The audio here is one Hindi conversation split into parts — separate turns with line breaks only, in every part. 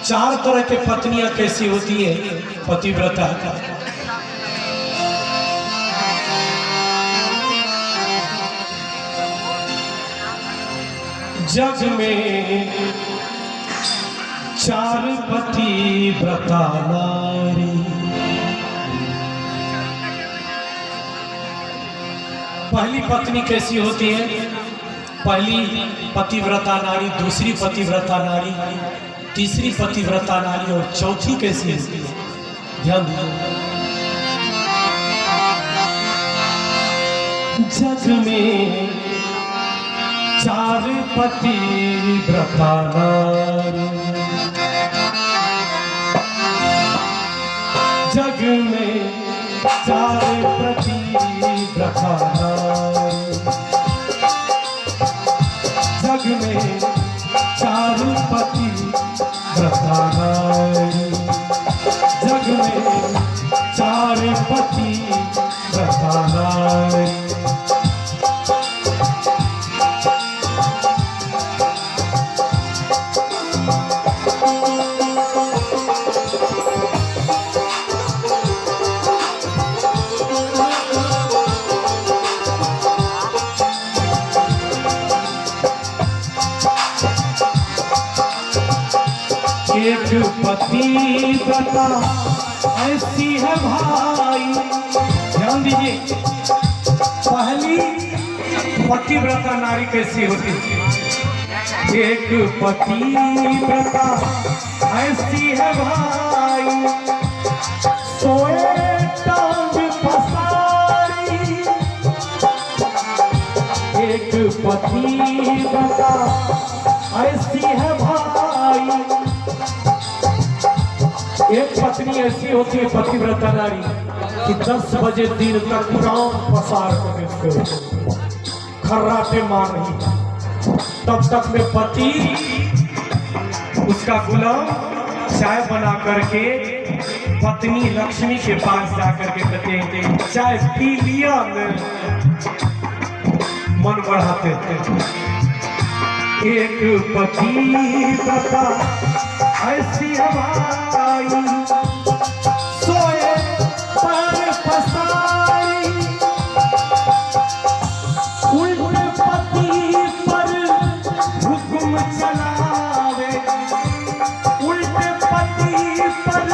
चार तरह के पत्नियां कैसी होती है पतिव्रता। जग में चार पतिव्रता नारी, पहली पत्नी कैसी होती है? पहली पतिव्रता नारी, दूसरी पतिव्रता नारी, तीसरी पतिव्रता नारी और चौथी कैसी होती है? ध्यान दीजिए। जग में चार पतिव्रता नारी, जग में चार पतिव्रता नारी, जग में चार पतिव्रता नारी, जग में चार पतिव्रता नारी। एक पतिव्रता ऐसी है भाई, ध्यान दीजिए। पहली पतिव्रता नारी कैसी होती है? एक पतिव्रता ऐसी है भाई, सोए टांग पसारी। एक पतिव्रता ऐसी है भाई, एक पत्नी ऐसी होती है पतिव्रता नारी कि 10 बजे दिन तक काम पसार कर खर्राटे मार रही, तब तक में पति उसका गुलाम चाय बना करके पत्नी लक्ष्मी के पास जाकर के कहते हैं चाय पी लिया, मन बढ़ाते थे। एक पतिव्रता ऐसी हवाई, सोए पर पसारी। उल्टे पति पर हुक्म चलावे, उल्टे पति पर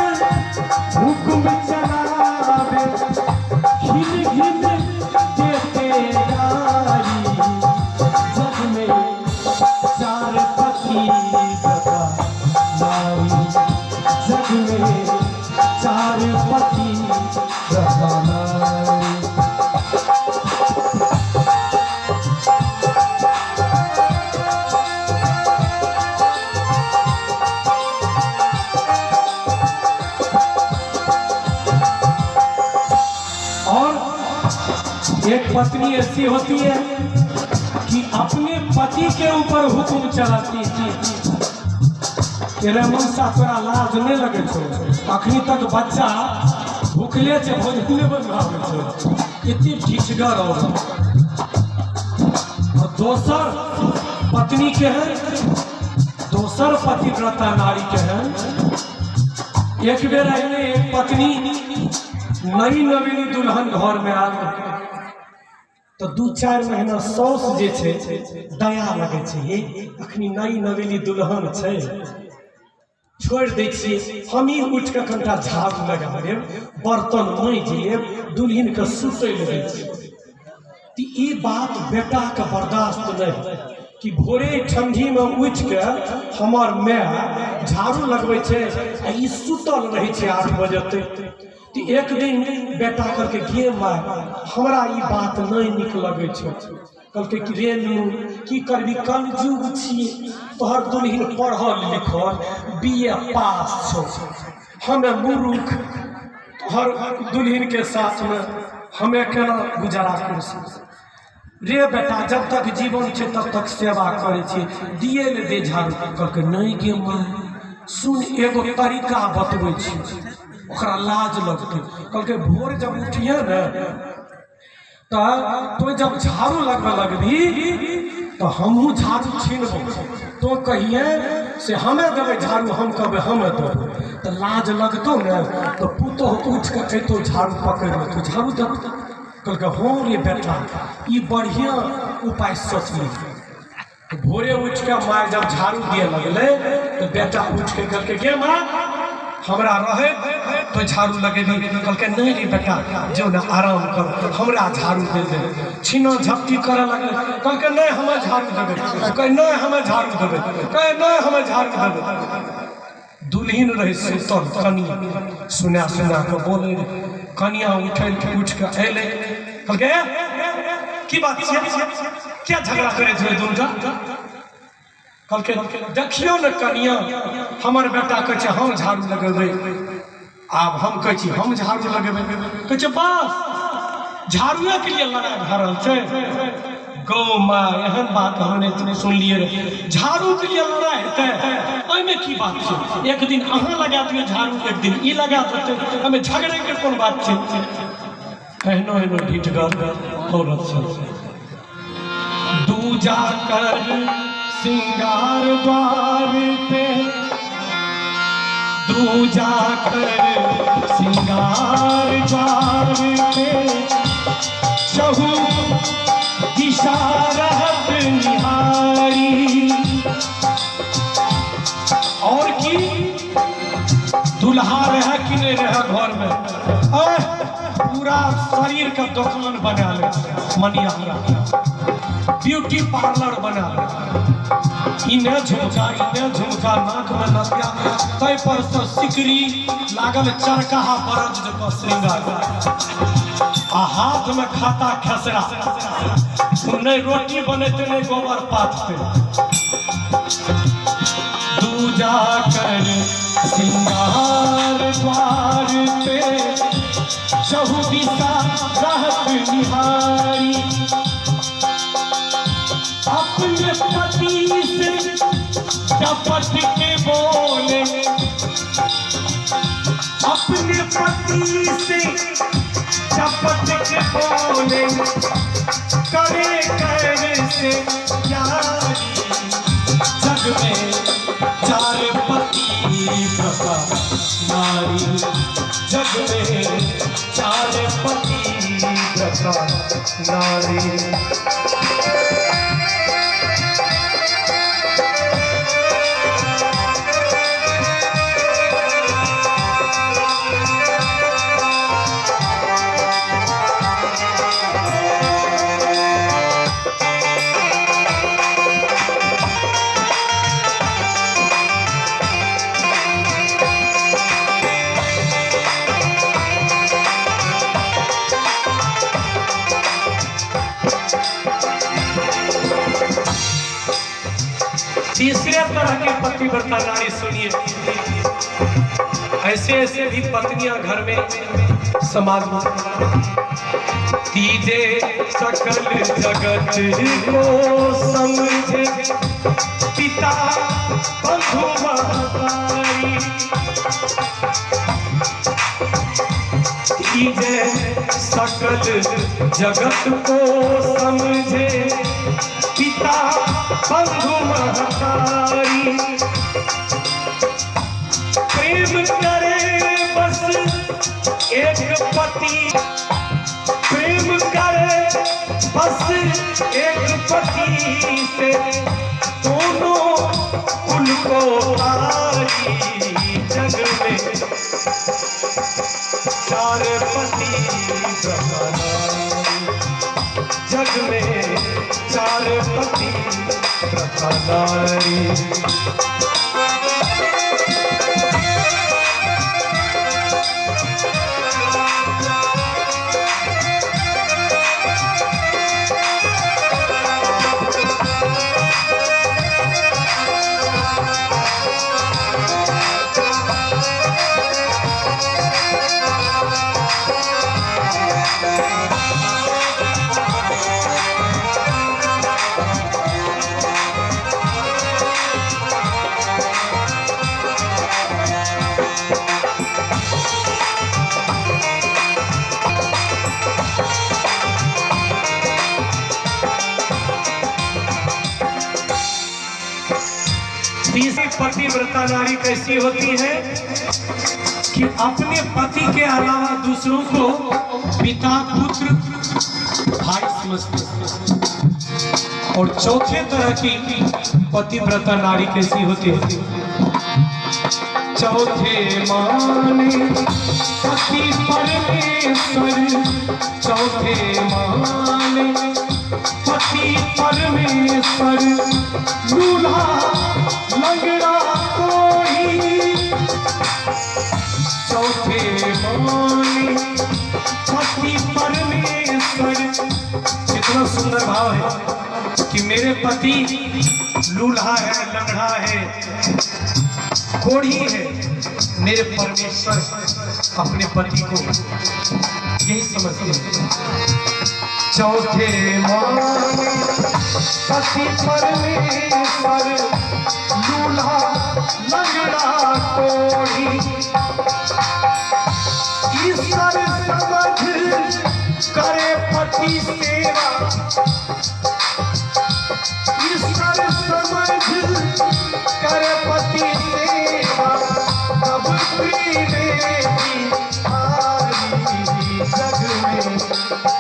हुक्म चलावे। घिन घिन देते नारी, जग में चार पतिव्रता नारी, जग में चार पतिव्रता नारी। और एक पत्नी ऐसी होती है कि अपने पति के ऊपर हुक्म चलाती थी। मनसा तोरा लाज नहीं लगे छो, अखनी तक बच्चा भूखले से भोजन बनावे छो, इतनी ढिठगर। और दोसर पत्नी के हैं, दोसर पतिव्रता नारी के हैं। एक बेर एक पत्नी नई नवीनी दुल्हन घर में आ गई तो 2-4 महीना सौस जे छे दया लगे छे, अखनी नई नवीनी दुल्हन छे, छोड़ दै छियै हम ही उठ के कनिटा झाड़ू लगा लेब, बर्तन मांजि लेब, दुल्हन के सुतै लगे छियै। ई बात बेटा के बर्दाश्त नहीं कि भोरे ठंडी में उठ के हमार माय झाड़ू लगबै छे आ ई सुतल रहे छे 8 बजे तक। एक दिन बेटा करके गे माय हमरा ई बात नहीं निक लगे छे, कहलकै कि रे नू की करबी, कलयुग छियै, तोहर दुल्हन पढ़ल लिखल BA पास छो, हमें मूर्ख तोहर दुल्हन के साथ में हमें केना गुजारा कर सकै? रे बेटा जब तक जीवन छे तब तक सेवा करे छे, दिए ले दे झाड़ू। कहलकै नहीं गे माय सुन एगो तरीका बतबै छी, ओकरा लाज लगतै। कहलकै भोर जब उठिए न तो जब झाड़ू लगबे लगबी तो हमहूँ झाड़ू छीनबो, तो कहिए से हमें देवे झाड़ू, हम कहबे हमें देवे, तो लाज लगतो ने। तो पुतोह उठ के कहतो झाड़ू पकड़ ले, तो झाड़ू दे। कहलके हाँ रे बेटा, ये बढ़िया उपाय सोचली। तो भोरे उठ के माँ जब झाड़ू दिए लगले तो बेटा उठ के कहलके गे माँ हमरा रहे तो झाड़ू लगेबी। कहलके नहीं रे बेटा जो ना आराम कर, हमरा झाड़ू दे दे। छीना झपटी करे लगले, कहलके नहीं हमें झाड़ू देबे, कहे नहीं हमें झाड़ू देबे, कहे नहीं हमें झाड़ू देबे। दुल्हिन रही सुतल कनिया, सुना सुना के बोले, कनिया उठ के अयले। कहलके की बात छै, क्या झगड़ा करे थे दुनू? कहलके देखियो न कनिया, हमर बेटा कहे छै हम झाड़ू लगेबै, आब हम कहे छी हम झाड़ू लगेबै। कहे छै बस झाड़ूए के लिए लड़ाई भऽ रहल छै। गौ माँ एहन बात हमने इतने सुन लिए रे, झाड़ू के लिए लड़ाई हेतै, ओहिमे की बात छै? एक दिन अहाँ लगा दियो झाड़ू, एक दिन ई लगा देतै, हमें झगड़े के कोन बात छै? एहनो एहनो ढिठगर औरत सब दूजा कर सिंगार द्वार पे, दूजा कर सिंगार द्वार पे, चहु दिशा रहत निहारी। और की दुल्हा रह कि नहीं रह घर में, पूरा शरीर का दुकान बना ले, मनिहारा ब्यूटी पार्लर बना ले, इन्हें झुमका नाक में नथिया, तै पर से सिकरी लागल चरकाहा बरज जका श्रृंगार, आ हाथ में खाता खेसरा, नहीं रोटी बनेते नहीं गोबर पाथते। दूजा कर सिंगार द्वार पे, चहु दिशा रहत निहारी। अपने पति से डपट के बोले, अपने पति से डपट के बोले, करे कैसे प्यारी। जग में चार पति प्रथा नारी, जग में चार पति प्रथा नारी। तीसरे तरह के पतिव्रता नारी सुनिए, ऐसे ऐसे भी पत्नियां घर में समाज में। तीजे सकल जगत को समझे, पिता बंधु महतारी। तीजे सकल जगत को समझे, पिता बंधु महतारी। प्रेम करे बस एक पति, प्रेम करे बस एक पति से, दोनों उनको तारी। जग में चार पति प्रथा नारी, जग में चार पति प्रथा नारी। तीसरी पतिव्रता नारी कैसी होती है कि अपने पति के अलावा दूसरों को पिता पुत्र भाई समझती है। और चौथे तरह की पतिव्रता नारी कैसी होती है? चौथे माने पति परमेश्वर, चौथे माने पति परमेश्वर, दूल्हा लंगड़ा कोई, चौथे माने पति परमेश्वर। कितना सुंदर भाव है कि मेरे पति लूल्हा है, लंगड़ा है, कोढ़ी है, मेरे परमेश्वर अपने पति को यही समझते हैं। चौथे माने पति परमेश्वर, लूल्हा लंगड़ा कोढ़ी, ईश्वर समझ करे पति सेवा, ईश्वर समझ करे पति सेवा, तब त्रिवेदी आरी जग में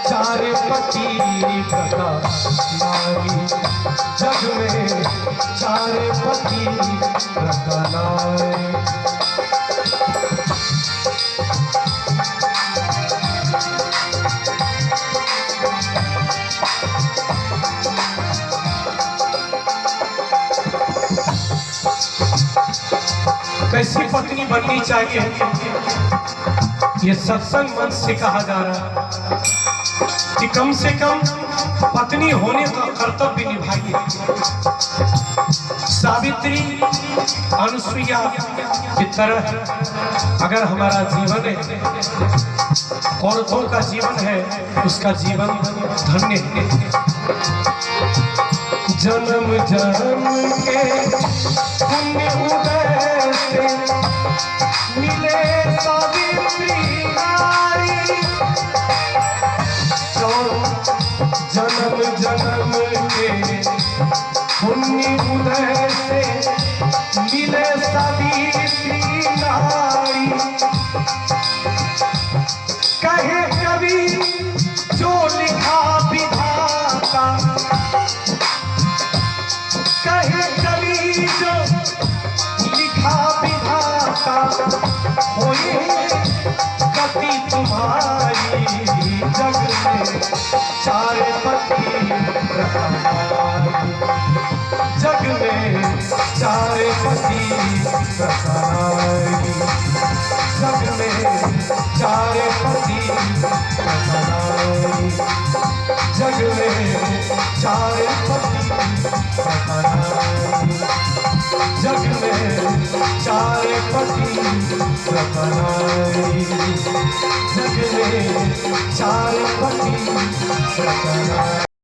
चार पति व्रता नारी, जग में चार पति व्रता नारी। कैसी पत्नी बननी चाहिए ये सत्संग मंच से कहा जा रहा है कि कम से कम पत्नी होने का कर्तव्य निभाइए। सावित्री अनुसुईया की तरह अगर हमारा जीवन है, औरतों का जीवन है, उसका जीवन धन्य है। जन्म जन्म के पुण्य उदय से मिले सावित्री नारी, जन्म जन्म के पुण्य उदय से मिले सावित्री नारी। कहे कवि जो लिखा विधाता, कहे कवि जो लिखा विधाता, होए गति तुम्हारी, जग में चार पति व्रता नारी, जग में चार पति व्रता नारी, जग में चार पति व्रता नारी, जग में चार पति व्रता नारी, जग में चार पति व्रता नारी, जग में चार पति व्रता